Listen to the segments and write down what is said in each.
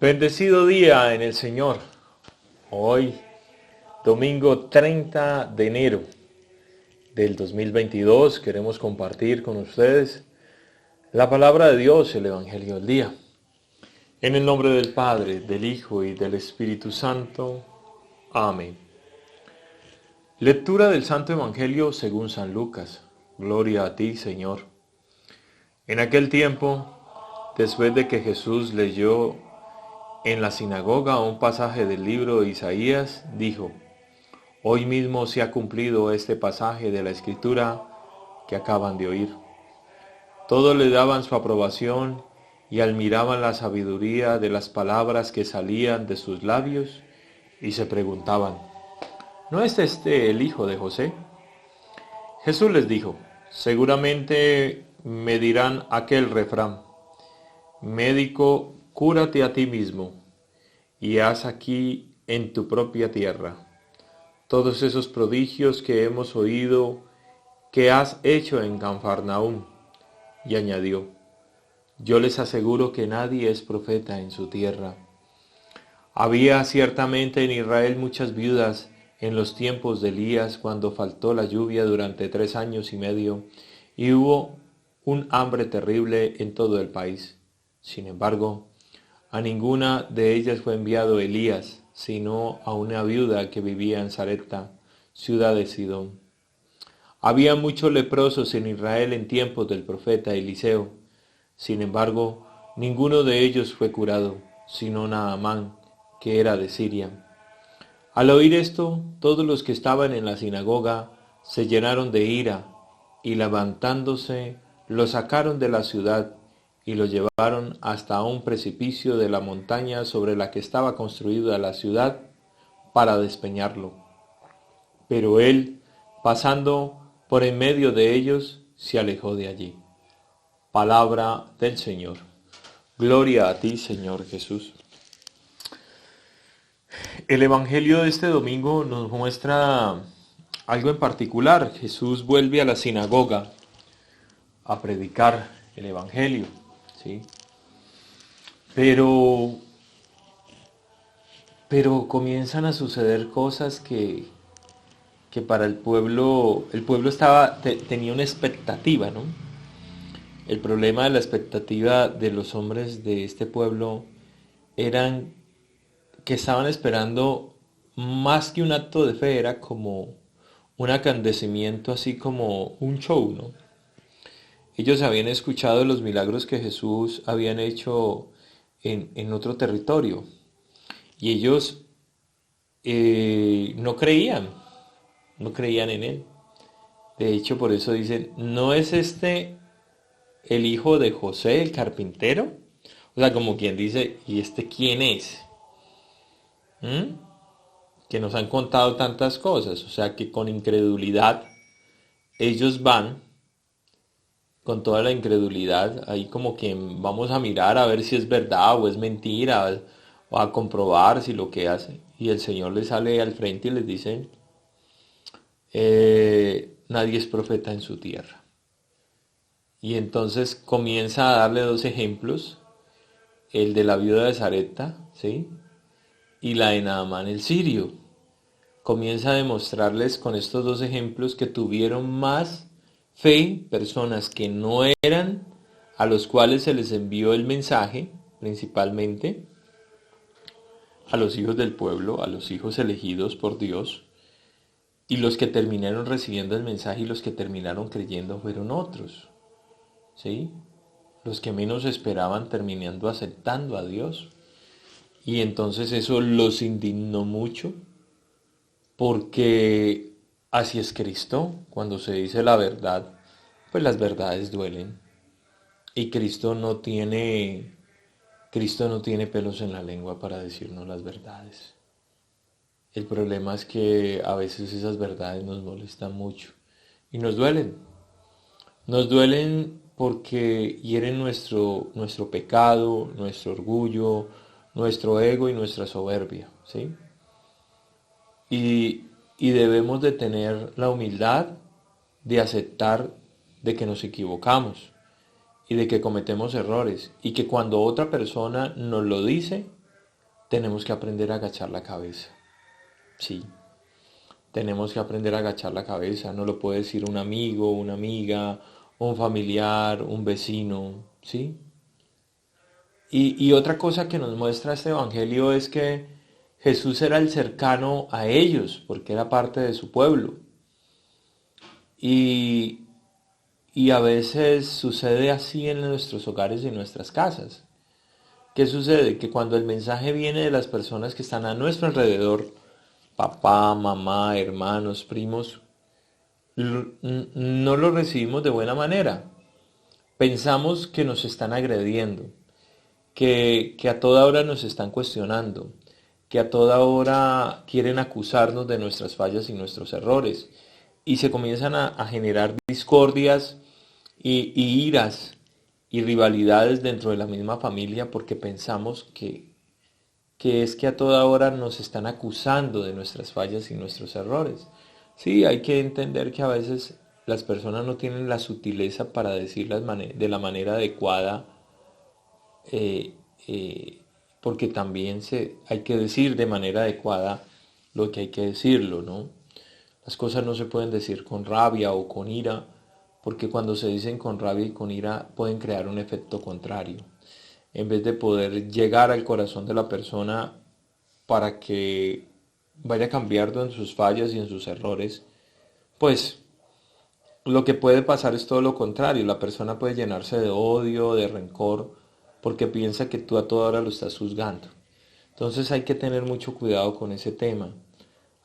Bendecido día en el Señor. Hoy, domingo 30 de enero del 2022, queremos compartir con ustedes la palabra de Dios, el Evangelio del día. En el nombre del Padre, del Hijo y del Espíritu Santo. Amén. Lectura del Santo Evangelio según San Lucas. Gloria a ti, Señor. En aquel tiempo, después de que Jesús leyó en la sinagoga un pasaje del libro de Isaías, dijo: Hoy mismo se ha cumplido este pasaje de la Escritura que acaban de oír. Todos le daban su aprobación y admiraban la sabiduría de las palabras que salían de sus labios y se preguntaban: ¿no es este el hijo de José? Jesús les dijo: seguramente me dirán aquel refrán: médico, cúrate a ti mismo y haz aquí en tu propia tierra todos esos prodigios que hemos oído que has hecho en Cafarnaúm. Y añadió: yo les aseguro que nadie es profeta en su tierra. Había ciertamente en Israel muchas viudas en los tiempos de Elías, cuando faltó la lluvia durante 3 años y medio, y hubo un hambre terrible en todo el país. Sin embargo, a ninguna de ellas fue enviado Elías, sino a una viuda que vivía en Sarepta, ciudad de Sidón. Había muchos leprosos en Israel en tiempos del profeta Eliseo. Sin embargo, ninguno de ellos fue curado, sino Naamán, que era de Siria. Al oír esto, todos los que estaban en la sinagoga se llenaron de ira, y levantándose, lo sacaron de la ciudad y lo llevaron hasta un precipicio de la montaña sobre la que estaba construida la ciudad para despeñarlo. Pero él, pasando por en medio de ellos, se alejó de allí. Palabra del Señor. Gloria a ti, Señor Jesús. El Evangelio de este domingo nos muestra algo en particular. Jesús vuelve a la sinagoga a predicar el Evangelio, ¿sí? Pero comienzan a suceder cosas que para el pueblo tenía una expectativa, ¿no? El problema de la expectativa de los hombres de este pueblo eran que estaban esperando más que un acto de fe, era como un acontecimiento, así como un show, ¿no? Ellos habían escuchado los milagros que Jesús habían hecho en otro territorio, y ellos no creían en él. De hecho, por eso dicen: ¿no es este el hijo de José, el carpintero? O sea, como quien dice: ¿y este quién es? Que nos han contado tantas cosas. O sea, que con incredulidad ellos van, con toda la incredulidad, ahí como que vamos a mirar a ver si es verdad o es mentira, o a comprobar si lo que hace. Y el Señor les sale al frente y les dice: nadie es profeta en su tierra. Y entonces comienza a darle 2 ejemplos: el de la viuda de Sarepta, ¿sí? Y la de Naamán el sirio. Comienza a demostrarles con estos 2 ejemplos que tuvieron más fe personas que no eran, a los cuales se les envió el mensaje, principalmente a los hijos del pueblo, a los hijos elegidos por Dios, y los que terminaron recibiendo el mensaje y los que terminaron creyendo fueron otros, ¿sí? Los que menos esperaban terminando aceptando a Dios. Y entonces eso los indignó mucho, porque así es Cristo. Cuando se dice la verdad, pues las verdades duelen. Y Cristo no tiene pelos en la lengua para decirnos las verdades. El problema es que a veces esas verdades nos molestan mucho y nos duelen. Nos duelen porque hieren nuestro pecado, nuestro orgullo, nuestro ego y nuestra soberbia, ¿sí? Y debemos de tener la humildad de aceptar de que nos equivocamos y de que cometemos errores, y que cuando otra persona nos lo dice, tenemos que aprender a agachar la cabeza. Sí, tenemos que aprender a agachar la cabeza. No lo puede decir un amigo, una amiga, un familiar, un vecino, ¿sí? Y otra cosa que nos muestra este evangelio es que Jesús era el cercano a ellos, porque era parte de su pueblo. Y, y a veces sucede así en nuestros hogares y en nuestras casas. ¿Qué sucede? Que cuando el mensaje viene de las personas que están a nuestro alrededor, papá, mamá, hermanos, primos, no lo recibimos de buena manera. Pensamos que nos están agrediendo, que a toda hora nos están cuestionando, que a toda hora quieren acusarnos de nuestras fallas y nuestros errores. Y se comienzan a generar discordias y iras y rivalidades dentro de la misma familia porque pensamos que es que a toda hora nos están acusando de nuestras fallas y nuestros errores. Sí, hay que entender que a veces las personas no tienen la sutileza para decirlas de la manera adecuada, eh, eh, porque también hay que decir de manera adecuada lo que hay que decirlo, ¿no? Las cosas no se pueden decir con rabia o con ira, porque cuando se dicen con rabia y con ira pueden crear un efecto contrario. En vez de poder llegar al corazón de la persona para que vaya cambiando en sus fallas y en sus errores, pues lo que puede pasar es todo lo contrario. La persona puede llenarse de odio, de rencor, porque piensa que tú a toda hora lo estás juzgando. Entonces hay que tener mucho cuidado con ese tema.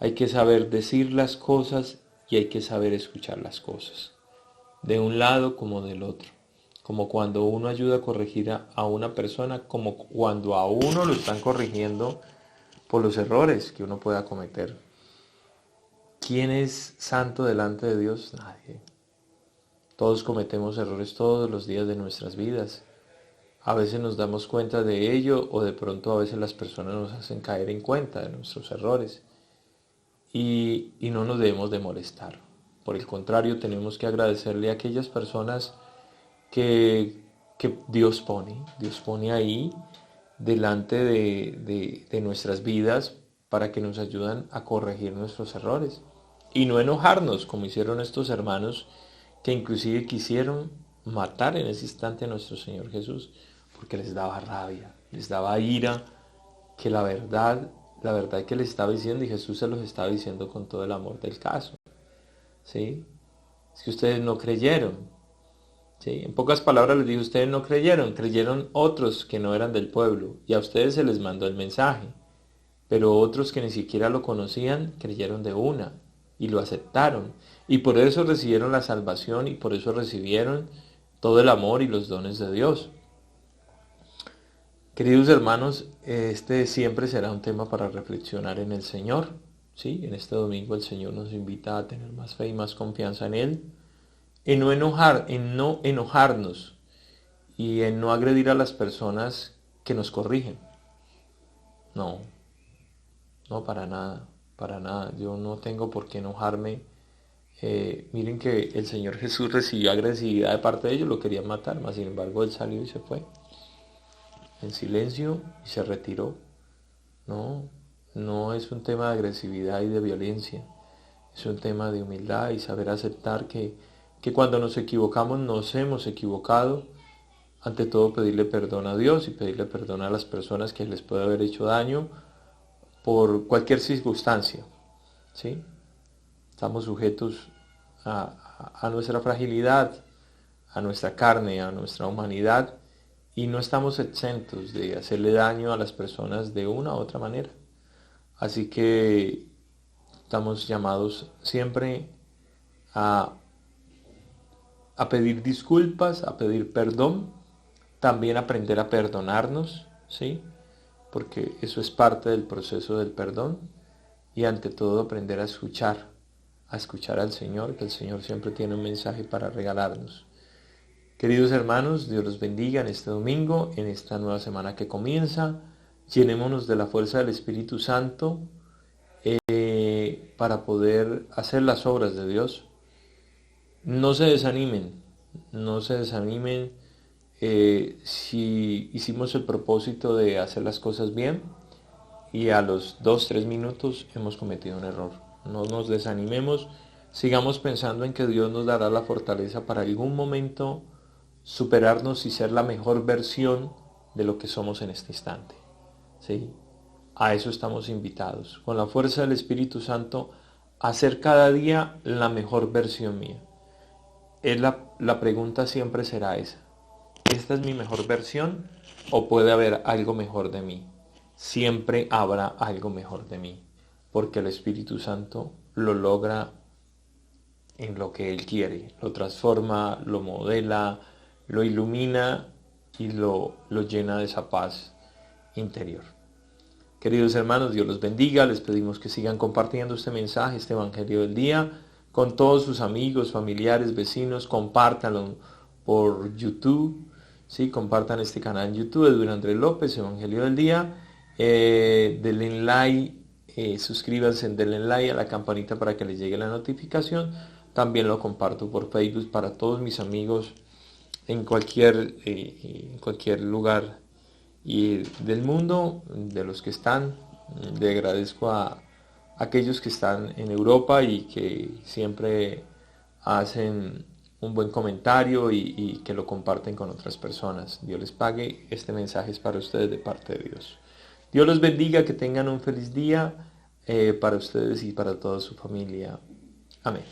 Hay que saber decir las cosas y hay que saber escuchar las cosas, de un lado como del otro. Como cuando uno ayuda a corregir a una persona, como cuando a uno lo están corrigiendo por los errores que uno pueda cometer. ¿Quién es santo delante de Dios? Nadie. Todos cometemos errores todos los días de nuestras vidas. A veces nos damos cuenta de ello o de pronto a veces las personas nos hacen caer en cuenta de nuestros errores y no nos debemos de molestar. Por el contrario, tenemos que agradecerle a aquellas personas que Dios pone ahí delante de nuestras vidas para que nos ayuden a corregir nuestros errores y no enojarnos como hicieron estos hermanos que inclusive quisieron matar en ese instante a nuestro Señor Jesús porque les daba rabia, les daba ira, que la verdad que les estaba diciendo y Jesús se los estaba diciendo con todo el amor del caso, ¿sí? Es que ustedes no creyeron, ¿sí? En pocas palabras les dijo, ustedes no creyeron, creyeron otros que no eran del pueblo y a ustedes se les mandó el mensaje, pero otros que ni siquiera lo conocían creyeron de una y lo aceptaron y por eso recibieron la salvación y por eso recibieron todo el amor y los dones de Dios. Queridos hermanos, este siempre será un tema para reflexionar en el Señor, ¿sí? En este domingo el Señor nos invita a tener más fe y más confianza en Él, en no enojarnos y en no agredir a las personas que nos corrigen. No, no, para nada, para nada. Yo no tengo por qué enojarme. Miren que el Señor Jesús recibió agresividad de parte de ellos, lo querían matar, mas sin embargo Él salió y se fue en silencio y se retiró. No, no es un tema de agresividad y de violencia, es un tema de humildad y saber aceptar que cuando nos equivocamos nos hemos equivocado. Ante todo pedirle perdón a Dios y pedirle perdón a las personas que les puede haber hecho daño por cualquier circunstancia, ¿sí? Estamos sujetos a nuestra fragilidad, a nuestra carne, a nuestra humanidad y no estamos exentos de hacerle daño a las personas de una u otra manera. Así que estamos llamados siempre a, a pedir disculpas, a pedir perdón, también aprender a perdonarnos, ¿sí? Porque eso es parte del proceso del perdón y ante todo aprender a escuchar al Señor, que el Señor siempre tiene un mensaje para regalarnos. Queridos hermanos, Dios los bendiga en este domingo, en esta nueva semana que comienza. Llenémonos de la fuerza del Espíritu Santo para poder hacer las obras de Dios. No se desanimen, no se desanimen si hicimos el propósito de hacer las cosas bien. y a los 2, 3 minutos hemos cometido un error. No nos desanimemos, sigamos pensando en que Dios nos dará la fortaleza para algún momento superarnos y ser la mejor versión de lo que somos en este instante. ¿Sí? A eso estamos invitados, con la fuerza del Espíritu Santo, a ser cada día la mejor versión mía. La pregunta siempre será esa. ¿Esta es mi mejor versión o puede haber algo mejor de mí? Siempre habrá algo mejor de mí, porque el Espíritu Santo lo logra en lo que Él quiere, lo transforma, lo modela, lo ilumina y lo llena de esa paz interior. Queridos hermanos, Dios los bendiga, les pedimos que sigan compartiendo este mensaje, este Evangelio del día, con todos sus amigos, familiares, vecinos, compártanlo por YouTube, ¿sí? Compartan este canal en YouTube, Edwin Andrés López, Evangelio del día, denle like, suscríbanse, denle like a la campanita para que les llegue la notificación. También lo comparto por Facebook para todos mis amigos en cualquier lugar y del mundo, de los que están. Le agradezco a aquellos que están en Europa y que siempre hacen un buen comentario y que lo comparten con otras personas. Dios les pague. Este mensaje es para ustedes de parte de Dios. Dios los bendiga, que tengan un feliz día para ustedes y para toda su familia. Amén.